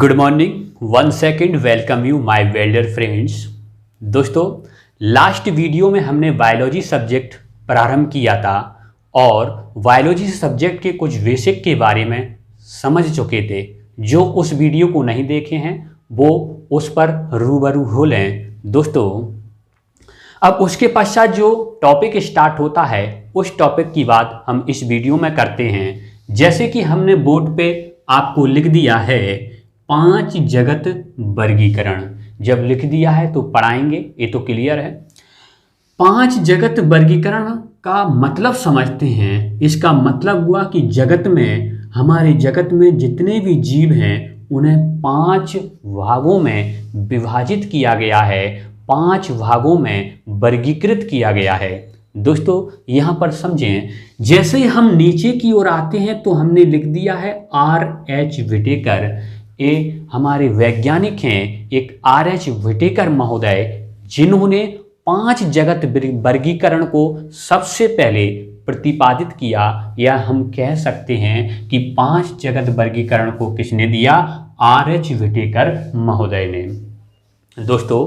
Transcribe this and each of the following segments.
Good morning, 1 second, welcome you my welder friends. दोस्तों, last video में हमने biology subject प्रारंभ किया था और बायोलॉजी सब्जेक्ट के कुछ बेसिक के बारे में समझ चुके थे। जो उस वीडियो को नहीं देखे हैं वो उस पर रूबरू हो लें। दोस्तों, अब उसके पश्चात जो टॉपिक स्टार्ट होता है उस टॉपिक की बात हम इस वीडियो में करते हैं। जैसे कि हमने बोर्ड पे आपको लिख दिया है 5 जगत वर्गीकरण। जब लिख दिया है तो पढ़ाएंगे, ये तो क्लियर है। 5 जगत वर्गीकरण का मतलब समझते हैं। इसका मतलब हुआ कि जगत में, हमारे जगत में जितने भी जीव हैं उन्हें 5 भागों में विभाजित किया गया है, 5 भागों में वर्गीकृत किया गया है। दोस्तों, यहाँ पर समझें, जैसे ही हम नीचे की ओर आते हैं तो हमने लिख दिया है R.H. विटेकर। ये हमारे वैज्ञानिक हैं, एक R.H. विटेकर महोदय, जिन्होंने 5 जगत वर्गीकरण को सबसे पहले प्रतिपादित किया, या हम कह सकते हैं कि 5 जगत वर्गीकरण को किसने दिया? R.H. विटेकर महोदय ने। दोस्तों,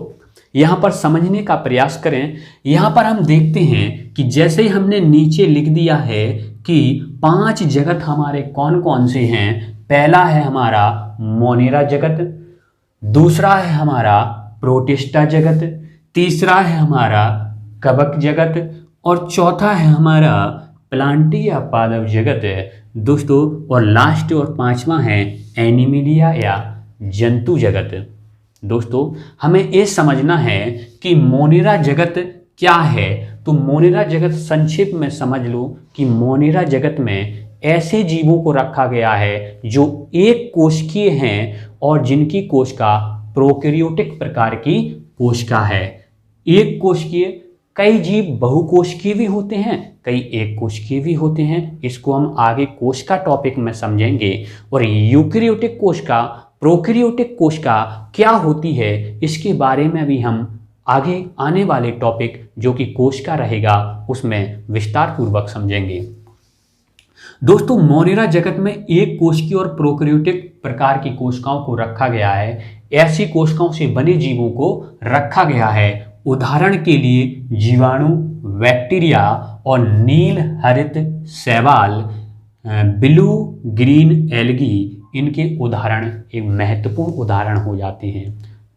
यहाँ पर समझने का प्रयास करें। यहाँ पर हम देखते हैं कि जैसे ही हमने नीचे लिख दिया है कि 5 जगत हमारे कौन कौन से हैं। पहला है हमारा मोनेरा जगत, दूसरा है हमारा प्रोटिस्टा जगत, तीसरा है हमारा कवक जगत और चौथा है हमारा प्लांटी या पादप जगत। दोस्तों, और लास्ट और 5वां है एनिमिलिया या जंतु जगत। दोस्तों, हमें ये समझना है कि मोनेरा जगत क्या है। तो मोनेरा जगत संक्षेप में समझ लो कि मोनेरा जगत में ऐसे जीवों को रखा गया है जो एक कोशिकीय हैं और जिनकी कोशिका प्रोकैरियोटिक प्रकार की कोशिका है। एक कोशिकीय, कई जीव बहुकोशिकीय भी होते हैं, कई एक कोशिकीय भी होते हैं। इसको हम आगे कोशिका टॉपिक में समझेंगे। और यूकैरियोटिक कोशिका, प्रोकैरियोटिक कोशिका क्या होती है, इसके बारे में भी हम आगे आने वाले टॉपिक जो कि कोशिका रहेगा उसमें विस्तार पूर्वक समझेंगे। दोस्तों, मोनेरा जगत में एक कोशिकीय और प्रोकैरियोटिक प्रकार की कोशिकाओं को रखा गया है। ऐसी कोशिकाओं से बने जीवों को रखा गया है। उदाहरण के लिए जीवाणु, बैक्टीरिया और नील हरित शैवाल, ब्लू ग्रीन एल्गी, इनके उदाहरण एक महत्वपूर्ण उदाहरण हो जाते हैं।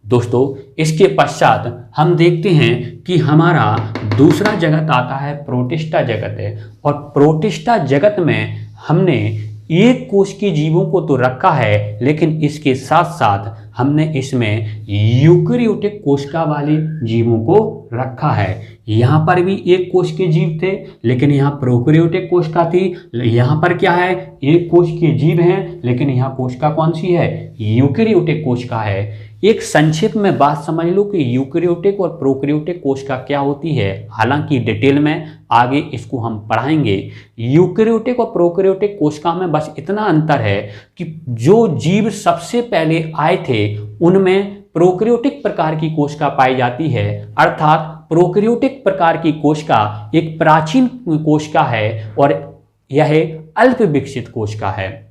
दोस्तों, इसके पश्चात हम देखते हैं कि हमारा दूसरा जगत आता है प्रोटिस्टा जगत है। और प्रोटिस्टा जगत में हमने एक कोशिकीय जीवों को तो रखा है, लेकिन इसके साथ साथ हमने इसमें यूकैरियोटिक कोशिका वाले जीवों को रखा है। यहाँ पर भी एक कोशिकीय जीव थे, लेकिन यहाँ प्रोकैरियोटिक कोशिका थी। यहाँ पर क्या है? एक कोशिकीय जीव हैं, लेकिन यहाँ कोशिका कौन सी है? यूकैरियोटिक कोशिका है। एक संक्षेप में बात समझ लो कि यूकैरियोटिक और प्रोकैरियोटिक कोशिका क्या होती है। हालांकि डिटेल में आगे इसको हम पढ़ाएंगे। यूकैरियोटिक और प्रोकैरियोटिक कोशिका में बस इतना अंतर है कि जो जीव सबसे पहले आए थे उनमें प्रोकैरियोटिक प्रकार की कोशिका पाई जाती है। अर्थात प्रोकैरियोटिक प्रकार की कोशिका एक प्राचीन कोशिका है और यह अल्प विकसित कोशिका है।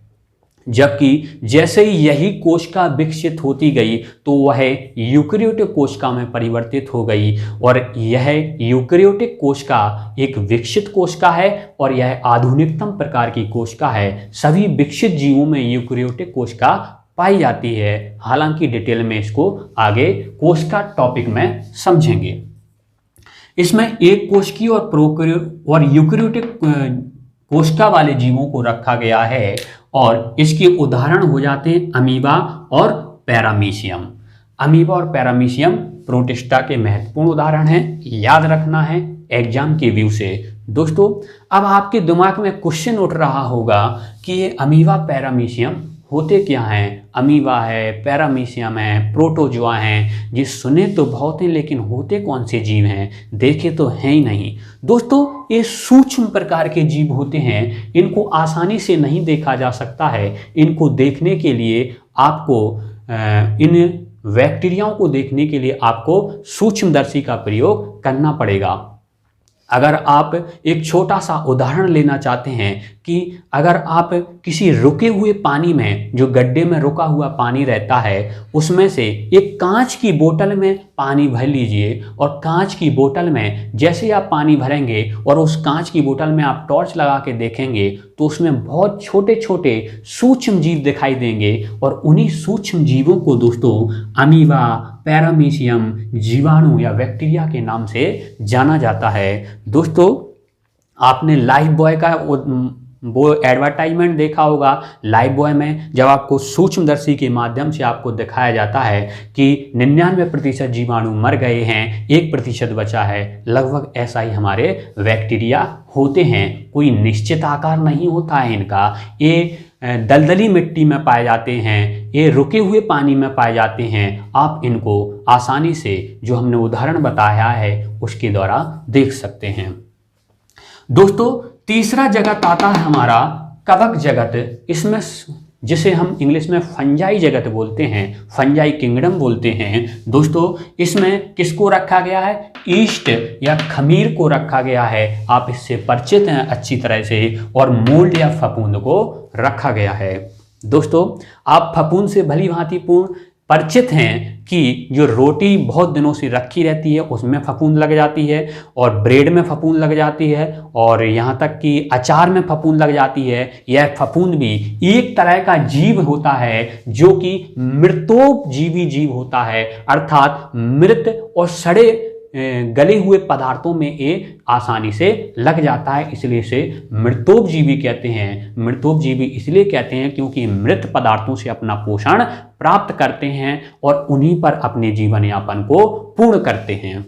जबकि जैसे ही यही कोशिका विकसित होती गई तो वह यूकैरियोटिक कोशिका में परिवर्तित हो गई, और यह यूकैरियोटिक कोशिका एक विकसित कोशिका है और यह आधुनिकतम प्रकार की कोशिका है। सभी विकसित जीवों में यूकैरियोटिक कोशिका पाई जाती है। हालांकि डिटेल में इसको आगे कोशिका टॉपिक में समझेंगे। इसमें एक कोशिकीय और यूकैरियोटिक कोशिका वाले जीवों को रखा गया है और इसके उदाहरण हो जाते हैं अमीबा और पैरामीशियम। अमीबा और पैरामीशियम प्रोटिस्टा के महत्वपूर्ण उदाहरण हैं, याद रखना है एग्जाम के व्यू से। दोस्तों, अब आपके दिमाग में क्वेश्चन उठ रहा होगा कि ये अमीबा पैरामीशियम होते क्या हैं? अमीबा है, पैरामीशियम है, प्रोटोजोआ हैं। ये सुने तो बहुत हैं, लेकिन होते कौन से जीव हैं? देखे तो हैं ही नहीं। दोस्तों, ये सूक्ष्म प्रकार के जीव होते हैं। इनको आसानी से नहीं देखा जा सकता है। इनको देखने के लिए आपको इन बैक्टीरियाओं को देखने के लिए आपको सूक्ष्मदर्शी का प्रयोग करना पड़ेगा। अगर आप एक छोटा सा उदाहरण लेना चाहते हैं कि अगर आप किसी रुके हुए पानी में, जो गड्ढे में रुका हुआ पानी रहता है, उसमें से एक कांच की बोतल में पानी भर लीजिए और कांच की बोतल में जैसे आप पानी भरेंगे और उस कांच की बोतल में आप टॉर्च लगा के देखेंगे तो उसमें बहुत छोटे छोटे सूक्ष्म जीव दिखाई देंगे और उन्हीं सूक्ष्म जीवों को दोस्तों अमीबा, पैरामीशियम, जीवाणु या बैक्टीरिया के नाम से जाना जाता है। दोस्तों आपने लाइफ बॉय का वो एडवर्टाइजमेंट देखा होगा। लाइफ बॉय में जब आपको सूक्ष्मदर्शी के माध्यम से आपको दिखाया जाता है कि 99% जीवाणु मर गए हैं, 1% बचा है, लगभग ऐसा ही हमारे बैक्टीरिया होते हैं। कोई निश्चित आकार नहीं होता है इनका, ये दलदली मिट्टी में पाए जाते हैं, ये रुके हुए पानी में पाए जाते हैं। आप इनको आसानी से जो हमने उदाहरण बताया है उसके द्वारा देख सकते हैं। दोस्तों तीसरा जगत आता है हमारा कवक जगत। इसमें जिसे हम इंग्लिश में फंजाई जगत बोलते हैं, फंजाई किंगडम बोलते हैं। दोस्तों इसमें किसको रखा गया है? ईस्ट या खमीर को रखा गया है। आप इससे परिचित हैं अच्छी तरह से। और मोल्ड या फफूंद को रखा गया है। दोस्तों आप फफूंद से भली भांति पूर्ण परिचित हैं कि जो रोटी बहुत दिनों से रखी रहती है उसमें फफूंद लग जाती है और ब्रेड में फफूंद लग जाती है और यहाँ तक कि अचार में फफूंद लग जाती है। यह फफूंद भी एक तरह का जीव होता है जो कि मृतोपजीवी जीव होता है, अर्थात मृत और सड़े गले हुए पदार्थों में ये आसानी से लग जाता है, इसलिए इसे मृतोपजीवी कहते हैं। मृतोपजीवी इसलिए कहते हैं क्योंकि मृत पदार्थों से अपना पोषण प्राप्त करते हैं और उन्हीं पर अपने जीवन यापन को पूर्ण करते हैं।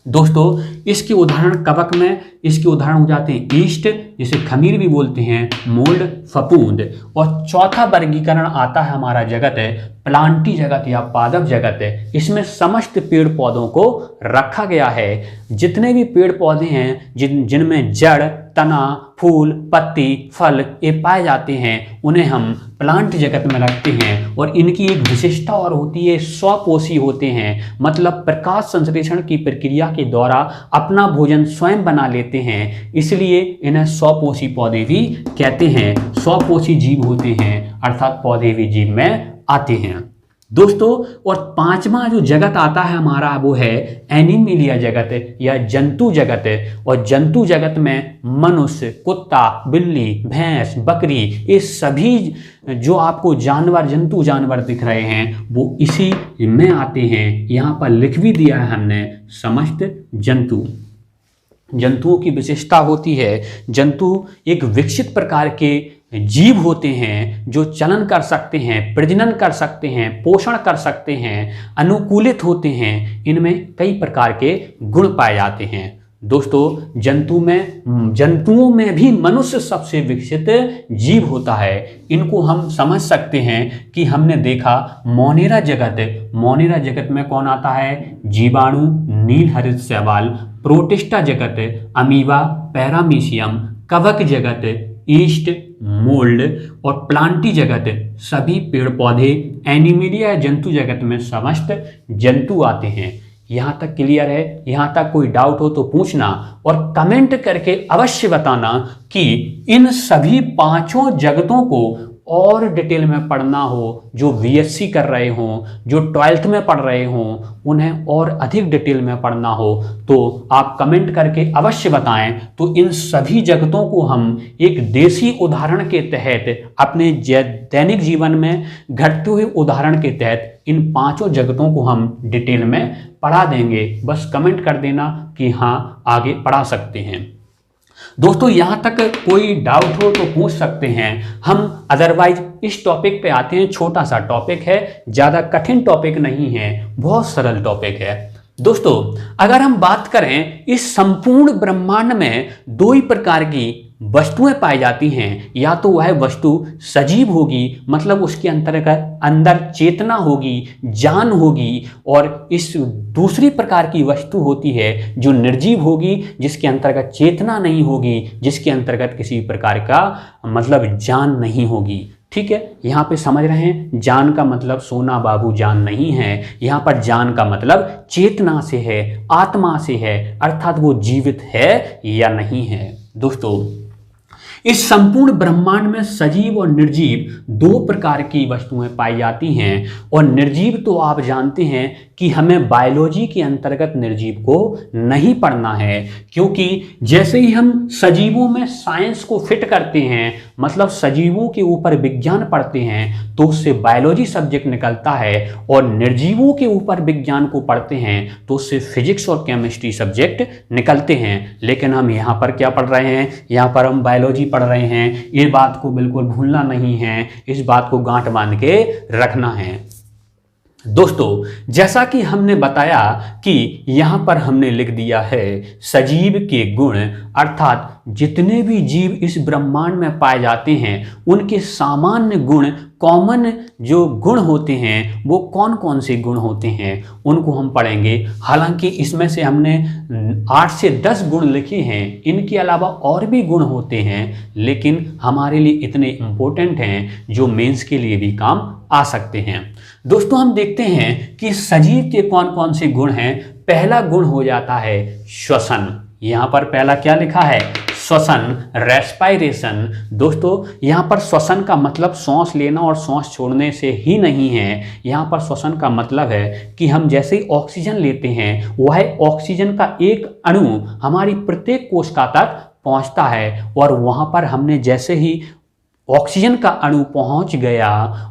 दोस्तों इसके उदाहरण कवक में इसके उदाहरण हो जाते हैं ईस्ट, जिसे खमीर भी बोलते हैं, मोल्ड, फफूंद। और चौथा वर्गीकरण आता है हमारा जगत है प्लांटी जगत या पादप जगत। इसमें समस्त पेड़ पौधों को रखा गया है। जितने भी पेड़ पौधे हैं जिनमें जड़, तना, फूल, पत्ती, फल ये पाए जाते हैं, उन्हें हम प्लांट जगत में रखते हैं। और इनकी एक विशेषता और होती है, स्वपोषी होते हैं, मतलब प्रकाश संश्लेषण की प्रक्रिया के द्वारा अपना भोजन स्वयं बना लेते हैं, इसलिए इन्हें स्वपोषी पौधे भी कहते हैं। स्वपोषी जीव होते हैं अर्थात पौधे भी जीव में आते हैं। दोस्तों और पांचवा जो जगत आता है हमारा वो है एनिमलिया जगत या जंतु जगत। और जंतु जगत में मनुष्य, कुत्ता, बिल्ली, भैंस, बकरी, ये सभी जो आपको जंतु जानवर दिख रहे हैं वो इसी में आते हैं। यहाँ पर लिख भी दिया है हमने समस्त जंतु। जंतुओं की विशेषता होती है, जंतु एक विकसित प्रकार के जीव होते हैं जो चलन कर सकते हैं, प्रजनन कर सकते हैं, पोषण कर सकते हैं, अनुकूलित होते हैं। इनमें कई प्रकार के गुण पाए जाते हैं। दोस्तों जंतुओं में भी मनुष्य सबसे विकसित जीव होता है। इनको हम समझ सकते हैं कि हमने देखा मोनेरा जगत में कौन आता है? जीवाणु, नील हरित शैवाल, प्रोटिस्टा जगत, अमीबा, पैरामीशियम, कवक जगत, ईस्ट, मोल्ड और प्लांटी जगत, सभी पेड़ पौधे एनिमलिया जंतु जगत में समस्त जंतु आते हैं। यहाँ तक क्लियर है? यहाँ तक कोई डाउट हो तो पूछना और कमेंट करके अवश्य बताना कि इन सभी पांचों जगतों को और डिटेल में पढ़ना हो, जो बीएससी कर रहे हों, जो 12th में पढ़ रहे हों, उन्हें और अधिक डिटेल में पढ़ना हो तो आप कमेंट करके अवश्य बताएं। तो इन सभी जगतों को हम एक देसी उदाहरण के तहत अपने दैनिक जीवन में घटते हुए उदाहरण के तहत इन पांचों जगतों को हम डिटेल में पढ़ा देंगे। बस कमेंट कर देना कि हाँ आगे पढ़ा सकते हैं। दोस्तों यहाँ तक कोई डाउट हो तो पूछ सकते हैं हम, अदरवाइज इस टॉपिक पे आते हैं। छोटा सा टॉपिक है, ज़्यादा कठिन टॉपिक नहीं है, बहुत सरल टॉपिक है। दोस्तों अगर हम बात करें इस संपूर्ण ब्रह्मांड में दो ही प्रकार की वस्तुएं पाई जाती हैं, या तो वह वस्तु सजीव होगी, मतलब उसके अंदर चेतना होगी, जान होगी, और इस दूसरी प्रकार की वस्तु होती है जो निर्जीव होगी, जिसके अंतर्गत चेतना नहीं होगी, जिसके अंतर्गत किसी प्रकार का मतलब जान नहीं होगी। ठीक है, यहाँ पे समझ रहे हैं, जान का मतलब सोना बाबू जान नहीं है, यहाँ पर जान का मतलब चेतना से है, आत्मा से है, अर्थात वो जीवित है या नहीं है। दोस्तों, इस संपूर्ण ब्रह्मांड में सजीव और निर्जीव दो प्रकार की वस्तुएं पाई जाती हैं, और निर्जीव तो आप जानते हैं कि हमें बायोलॉजी के अंतर्गत निर्जीव को नहीं पढ़ना है, क्योंकि जैसे ही हम सजीवों में साइंस को फिट करते हैं, मतलब सजीवों के ऊपर विज्ञान पढ़ते हैं, तो उससे बायोलॉजी सब्जेक्ट निकलता है, और निर्जीवों के ऊपर विज्ञान को पढ़ते हैं तो उससे फिजिक्स और केमिस्ट्री सब्जेक्ट निकलते हैं। लेकिन हम यहाँ पर क्या पढ़ रहे हैं, यहाँ पर हम बायोलॉजी पढ़ रहे हैं। ये बात को बिल्कुल भूलना नहीं है, इस बात को गांठ बांध के रखना है। दोस्तों, जैसा कि हमने बताया कि यहाँ पर हमने लिख दिया है सजीव के गुण, अर्थात जितने भी जीव इस ब्रह्मांड में पाए जाते हैं उनके सामान्य गुण, कॉमन जो गुण होते हैं, वो कौन कौन से गुण होते हैं उनको हम पढ़ेंगे। हालांकि इसमें से हमने 8 से 10 गुण लिखे हैं, इनके अलावा और भी गुण होते हैं, लेकिन हमारे लिए इतने इम्पोर्टेंट हैं जो मेंस के लिए भी काम आ सकते हैं। दोस्तों, हम देखते हैं कि सजीव के कौन कौन से गुण हैं। पहला गुण हो जाता है श्वसन। यहाँ पर पहला क्या लिखा है, श्वसन, रेस्पायरेशन। दोस्तों, यहाँ पर श्वसन का मतलब सांस लेना और सांस छोड़ने से ही नहीं है। यहाँ पर श्वसन का मतलब है कि हम जैसे ही ऑक्सीजन लेते हैं, वह ऑक्सीजन का एक अणु हमारी प्रत्येक कोशिका तक पहुँचता है, और वहाँ पर हमने जैसे ही ऑक्सीजन का अणु पहुंच गया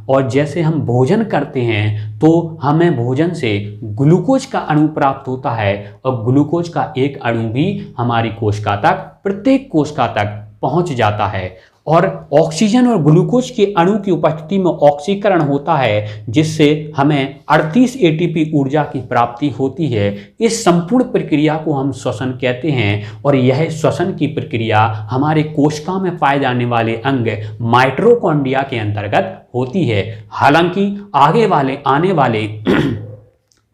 और जैसे हम भोजन करते हैं तो हमें भोजन से ग्लूकोज का अणु प्राप्त होता है, और ग्लूकोज का एक अणु भी हमारी कोशिका तक, प्रत्येक कोशिका तक पहुंच जाता है, और ऑक्सीजन और ग्लूकोज के अणु की उपस्थिति में ऑक्सीकरण होता है, जिससे हमें 38 एटीपी ऊर्जा की प्राप्ति होती है। इस संपूर्ण प्रक्रिया को हम श्वसन कहते हैं, और यह श्वसन की प्रक्रिया हमारे कोशिका में पाए जाने वाले अंग माइटोकॉन्ड्रिया के अंतर्गत होती है। हालांकि आने वाले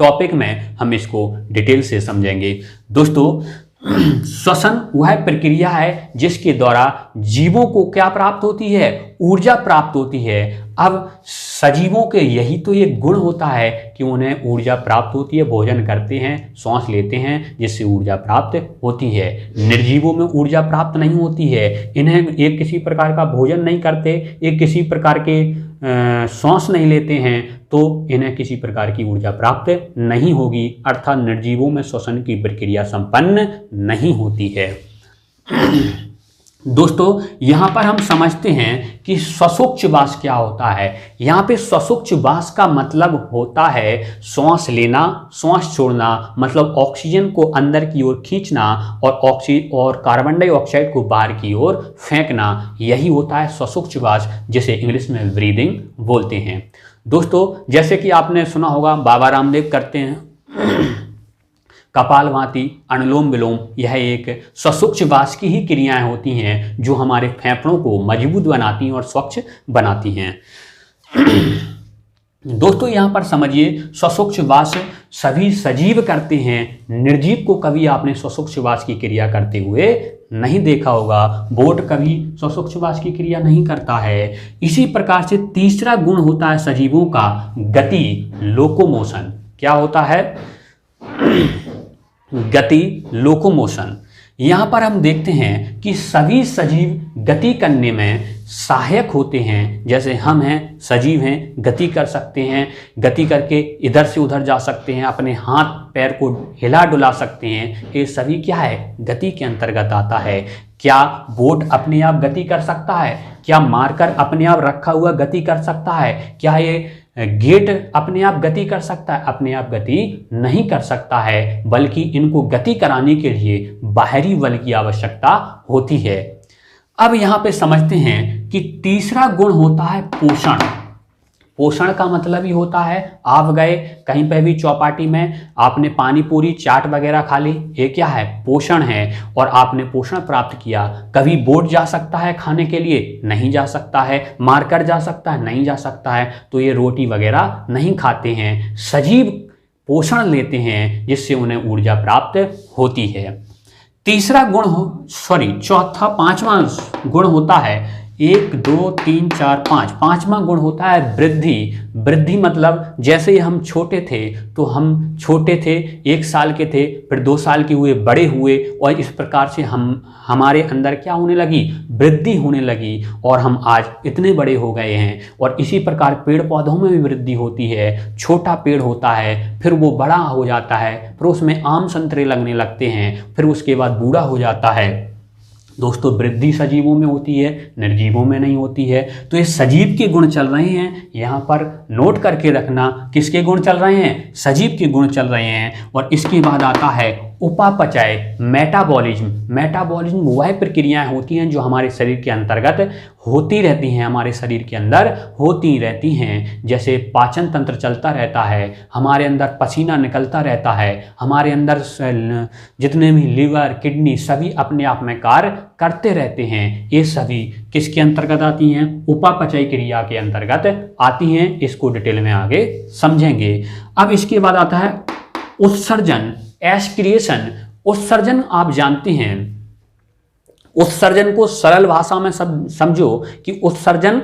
टॉपिक में हम इसको डिटेल से समझेंगे। दोस्तों, श्वसन वह प्रक्रिया है जिसके द्वारा जीवों को क्या प्राप्त होती है, ऊर्जा प्राप्त होती है। अब सजीवों के यही तो एक गुण होता है कि उन्हें ऊर्जा प्राप्त होती है, भोजन करते हैं, सांस लेते हैं, जिससे ऊर्जा प्राप्त होती है। निर्जीवों में ऊर्जा प्राप्त नहीं होती है, इन्हें एक किसी प्रकार का भोजन नहीं करते, एक किसी प्रकार के सांस नहीं लेते हैं, तो इन्हें किसी प्रकार की ऊर्जा प्राप्त नहीं होगी, अर्थात निर्जीवों में श्वसन की प्रक्रिया संपन्न नहीं होती है। दोस्तों, यहाँ पर हम समझते हैं कि श्वासोच्छ्वास क्या होता है। यहाँ पे श्वासोच्छ्वास का मतलब होता है सांस लेना, सांस छोड़ना, मतलब ऑक्सीजन को अंदर की ओर खींचना और कार्बन डाइऑक्साइड को बाहर की ओर फेंकना, यही होता है श्वासोच्छ्वास, जिसे इंग्लिश में ब्रीदिंग बोलते हैं। दोस्तों, जैसे कि आपने सुना होगा, बाबा रामदेव करते हैं कपालभाति, अनुलोम विलोम, यह एक श्वासोच्छ्वास की ही क्रियाएं होती हैं जो हमारे फेफड़ों को मजबूत बनाती हैं और स्वच्छ बनाती हैं। दोस्तों, यहाँ पर समझिए, श्वासोच्छ्वास सभी सजीव करते हैं, निर्जीव को कभी आपने श्वासोच्छ्वास की क्रिया करते हुए नहीं देखा होगा। बोट कभी श्वासोच्छ्वास की क्रिया नहीं करता है। इसी प्रकार से तीसरा गुण होता है सजीवों का गति, लोकोमोशन। क्या होता है? गति, लोकोमोशन। यहाँ पर हम देखते हैं कि सभी सजीव गति करने में सहायक होते हैं। जैसे हम हैं, सजीव हैं, गति कर सकते हैं, गति करके इधर से उधर जा सकते हैं, अपने हाथ पैर को हिला डुला सकते हैं। ये सभी क्या है? गति के अंतर्गत आता है। क्या बोट अपने आप गति कर सकता है? क्या मारकर अपने आप रखा हुआ गति कर सकता है? क्या ये गेट अपने आप गति कर सकता है? अपने आप गति नहीं कर सकता है, बल्कि इनको गति कराने के लिए बाहरी बल की आवश्यकता होती है। अब यहाँ पे समझते हैं कि तीसरा गुण होता है पोषण। पोषण का मतलब ही होता है, आप गए कहीं पर भी चौपाटी में, आपने पानी पूरी चाट वगैरह खा ली, ये क्या है? पोषण है, और आपने पोषण प्राप्त किया। कभी बोट जा सकता है खाने के लिए? नहीं जा सकता है। मारकर जा सकता है? नहीं जा सकता है। तो ये रोटी वगैरह नहीं खाते हैं। सजीव पोषण लेते हैं, जिससे उन्हें ऊर्जा प्राप्त होती है। तीसरा गुण पांचवा गुण होता है 1 2 3 4 5, पांचवा गुण होता है वृद्धि। वृद्धि मतलब जैसे ही हम छोटे थे तो हम छोटे थे, 1 साल के थे, फिर 2 साल के हुए, बड़े हुए, और इस प्रकार से हमारे अंदर क्या होने लगी, वृद्धि होने लगी, और हम आज इतने बड़े हो गए हैं। और इसी प्रकार पेड़ पौधों में भी वृद्धि होती है। छोटा पेड़ होता है, फिर वो बड़ा हो जाता है, फिर उसमें आम संतरे लगने लगते हैं, फिर उसके बाद बूढ़ा हो जाता है। दोस्तों, वृद्धि सजीवों में होती है, निर्जीवों में नहीं होती है। तो ये सजीव के गुण चल रहे हैं, यहाँ पर नोट करके रखना। किसके गुण चल रहे हैं? सजीव के गुण चल रहे हैं। और इसके बाद आता है उपापचय, मेटाबॉलिज्म। मेटाबॉलिज्म वह प्रक्रियाएं होती हैं जो हमारे शरीर के अंतर्गत होती रहती हैं, हमारे शरीर के अंदर होती रहती हैं। जैसे पाचन तंत्र चलता रहता है, हमारे अंदर पसीना निकलता रहता है, हमारे अंदर जितने भी लीवर, किडनी सभी अपने आप में कार्य करते रहते हैं। ये सभी किसके अंतर्गत आती हैं? उपापचय क्रिया के अंतर्गत आती हैं। इसको डिटेल में आगे समझेंगे। अब इसके बाद आता है उत्सर्जन, एस्क्रिएशन। उत्सर्जन आप जानते हैं, उत्सर्जन को सरल भाषा में समझो कि उत्सर्जन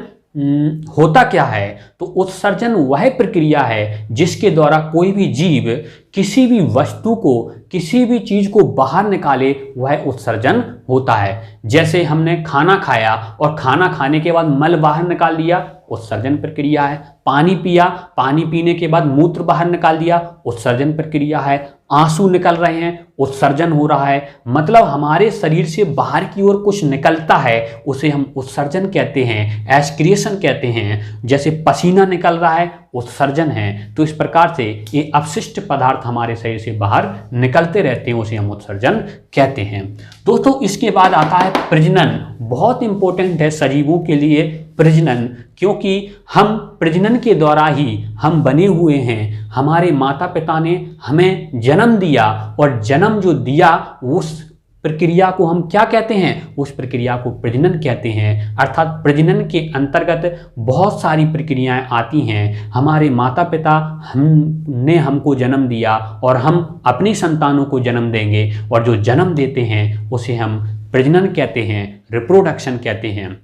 होता क्या है। तो उत्सर्जन वह प्रक्रिया है जिसके द्वारा कोई भी जीव किसी भी वस्तु को, किसी भी चीज को बाहर निकाले, वह उत्सर्जन होता है। जैसे हमने खाना खाया और खाना खाने के बाद मल बाहर निकाल दिया, उत्सर्जन प्रक्रिया है। पानी पिया, पानी पीने के बाद मूत्र बाहर निकाल दिया, उत्सर्जन प्रक्रिया है। आंसू निकल रहे हैं, उत्सर्जन हो रहा है। मतलब हमारे शरीर से बाहर की ओर कुछ निकलता है, उसे हम उत्सर्जन कहते हैं, एस्क्रिएशन कहते हैं। जैसे पसीना निकल रहा है, उत्सर्जन है। तो इस प्रकार से ये अपशिष्ट पदार्थ हमारे शरीर से बाहर निकलते रहते हैं, उसे हम उत्सर्जन कहते हैं। दोस्तों, इसके बाद आता है प्रजनन। बहुत इंपॉर्टेंट है सजीवों के लिए प्रजनन, क्योंकि हम प्रजनन के द्वारा ही हम बने हुए हैं। हमारे माता पिता ने हमें जन्म दिया, और जन्म जो दिया उस प्रक्रिया को हम क्या कहते हैं? उस प्रक्रिया को प्रजनन कहते हैं। अर्थात प्रजनन के अंतर्गत बहुत सारी प्रक्रियाएं आती हैं। हमारे माता पिता हमने हमको जन्म दिया, और हम अपनी संतानों को जन्म देंगे, और जो जन्म देते हैं उसे हम प्रजनन कहते हैं, रिप्रोडक्शन कहते हैं।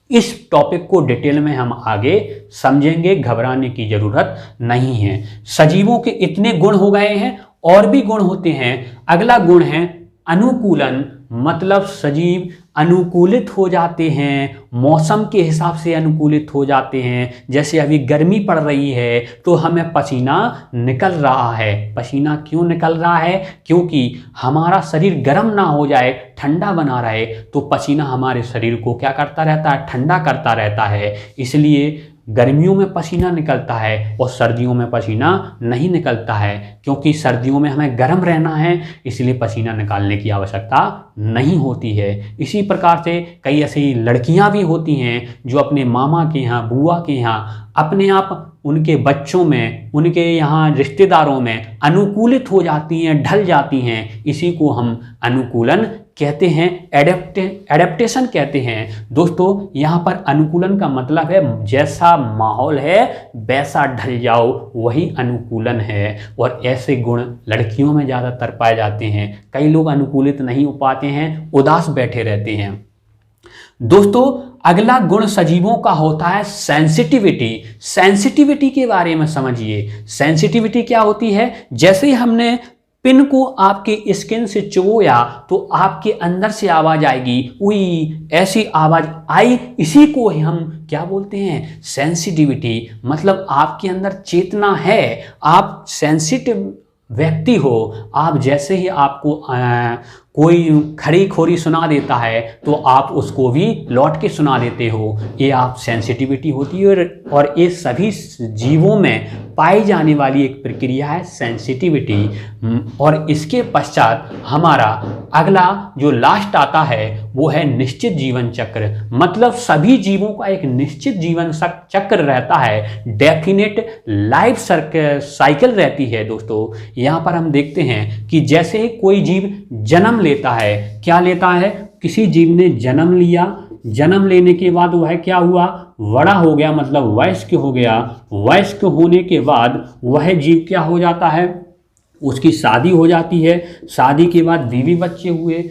इस टॉपिक को डिटेल में हम आगे समझेंगे, घबराने की जरूरत नहीं है। सजीवों के इतने गुण हो गए हैं, और भी गुण होते हैं। अगला गुण है अनुकूलन, मतलब सजीव अनुकूलित हो जाते हैं, मौसम के हिसाब से अनुकूलित हो जाते हैं। जैसे अभी गर्मी पड़ रही है तो हमें पसीना निकल रहा है। पसीना क्यों निकल रहा है? क्योंकि हमारा शरीर गर्म ना हो जाए, ठंडा बना रहे, तो पसीना हमारे शरीर को क्या करता रहता है? ठंडा करता रहता है। इसलिए गर्मियों में पसीना निकलता है और सर्दियों में पसीना नहीं निकलता है, क्योंकि सर्दियों में हमें गर्म रहना है, इसलिए पसीना निकालने की आवश्यकता नहीं होती है। इसी प्रकार से कई ऐसी लड़कियां भी होती हैं जो अपने मामा के यहाँ, बुआ के यहाँ अपने आप उनके बच्चों में, उनके यहाँ रिश्तेदारों में अनुकूलित हो जाती हैं, ढल जाती हैं। इसी को हम अनुकूलन कहते हैं, एडेप्टेशन कहते हैं। दोस्तों, यहाँ पर अनुकूलन का मतलब है जैसा माहौल है वैसा ढल जाओ, वही अनुकूलन है। और ऐसे गुण लड़कियों में ज़्यादातर पाए जाते हैं। कई लोग अनुकूलित नहीं हो पाते हैं, उदास बैठे रहते हैं। दोस्तों, अगला गुण सजीवों का होता है सेंसिटिविटी। सेंसिटिविटी के बारे में समझिए। सेंसिटिविटी क्या होती है? जैसे ही हमने पिन को आपके स्किन से चुभोया तो आपके अंदर से आवाज आएगी, उई, ऐसी आवाज आई। इसी को हम क्या बोलते हैं? सेंसिटिविटी। मतलब आपके अंदर चेतना है, आप सेंसिटिव व्यक्ति हो। आप जैसे ही आपको कोई खड़ी खोरी सुना देता है तो आप उसको भी लौट के सुना देते हो। ये आप सेंसिटिविटी होती है, और ये सभी जीवों में पाई जाने वाली एक प्रक्रिया है सेंसिटिविटी। और इसके पश्चात हमारा अगला जो लास्ट आता है वो है निश्चित जीवन चक्र। मतलब सभी जीवों का एक निश्चित जीवन चक्र रहता है, डेफिनेट लाइफ साइकिल रहती है। दोस्तों, यहाँ पर हम देखते हैं कि जैसे ही कोई जीव जन्म लेता है, क्या लेता है? किसी जीव ने जन्म लिया, जन्म लेने के बाद वह क्या हुआ? बड़ा हो गया, मतलब वयस्क हो गया। वयस्क होने के बाद वह जीव क्या हो जाता है? उसकी शादी हो जाती है। शादी के बाद बीवी बच्चे हुए,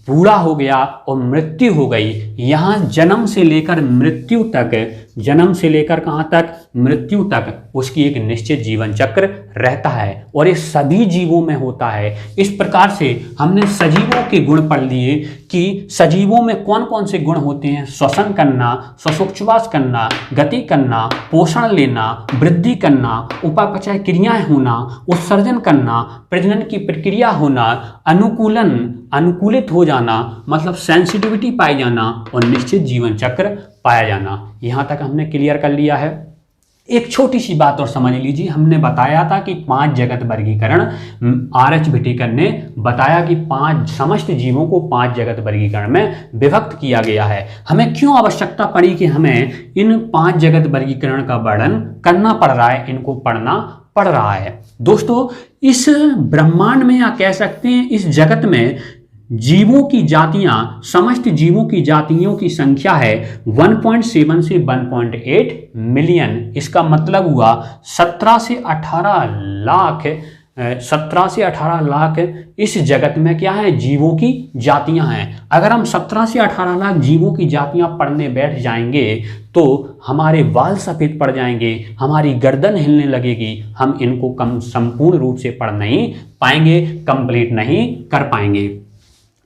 बूढ़ा हो गया और मृत्यु हो गई। यहाँ जन्म से लेकर मृत्यु तक, जन्म से लेकर कहाँ तक, मृत्यु तक उसकी एक निश्चित जीवन चक्र रहता है और ये सभी जीवों में होता है। इस प्रकार से हमने सजीवों के गुण पढ़ लिए कि सजीवों में कौन कौन से गुण होते हैं। श्वसन करना, श्वासोच्छ्वास करना, गति करना, पोषण लेना, वृद्धि करना, उपापचय क्रियाएं होना, उत्सर्जन करना, प्रजनन की प्रक्रिया होना, अनुकूलित हो जाना, मतलब सेंसिटिविटी पाई जाना और निश्चित जीवन चक्र पाया जाना। यहाँ तक हमने क्लियर कर लिया है। एक छोटी सी बात और समझ लीजिए, हमने बताया था कि 5 जगत वर्गीकरण, आर.एच. व्हिटेकर ने बताया कि 5 समस्त जीवों को 5 जगत वर्गीकरण में विभक्त किया गया है। हमें क्यों आवश्यकता पड़ी कि हमें इन 5 जगत वर्गीकरण का वर्णन करना पड़ रहा है, इनको पढ़ना पड़ रहा है। दोस्तों, इस ब्रह्मांड में या कह सकते हैं इस जगत में जीवों की जातियां, समस्त जीवों की जातियों की संख्या है 1.7 से 1.8 मिलियन। इसका मतलब हुआ 17 से 18 लाख, 17 से 18 लाख इस जगत में क्या है, जीवों की जातियां हैं। अगर हम 17 से 18 लाख जीवों की जातियां पढ़ने बैठ जाएंगे तो हमारे बाल सफेद पड़ जाएंगे, हमारी गर्दन हिलने लगेगी, हम इनको संपूर्ण रूप से पढ़ नहीं पाएंगे, कंप्लीट नहीं कर पाएंगे।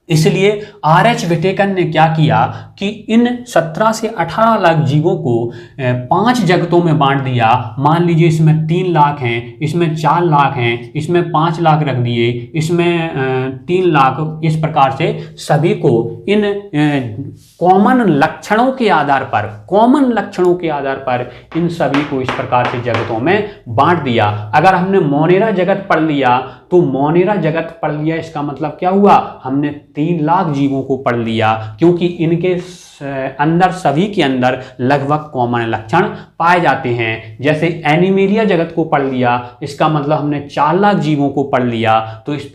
इसलिए आर.एच. व्हिटेकर ने क्या किया कि इन 17 से 18 लाख जीवों को 5 जगतों में बांट दिया। मान लीजिए इसमें 3 लाख हैं, इसमें 4 लाख हैं, इसमें 5 लाख रख दिए, इसमें 3 लाख, इस प्रकार से सभी को इन कॉमन लक्षणों के आधार पर, कॉमन लक्षणों के आधार पर इन सभी को इस प्रकार से जगतों में बांट दिया। अगर हमने मोनेरा जगत पढ़ लिया तो मोनेरा जगत पढ़ लिया, इसका मतलब क्या हुआ, हमने 3 लाख जीवों को पढ़ लिया, क्योंकि इनके अंदर, सभी के अंदर लगभग कॉमन लक्षण पाए जाते हैं। जैसे एनिमेलिया जगत को पढ़ लिया, इसका मतलब हमने 4 लाख जीवों को पढ़ लिया। तो इस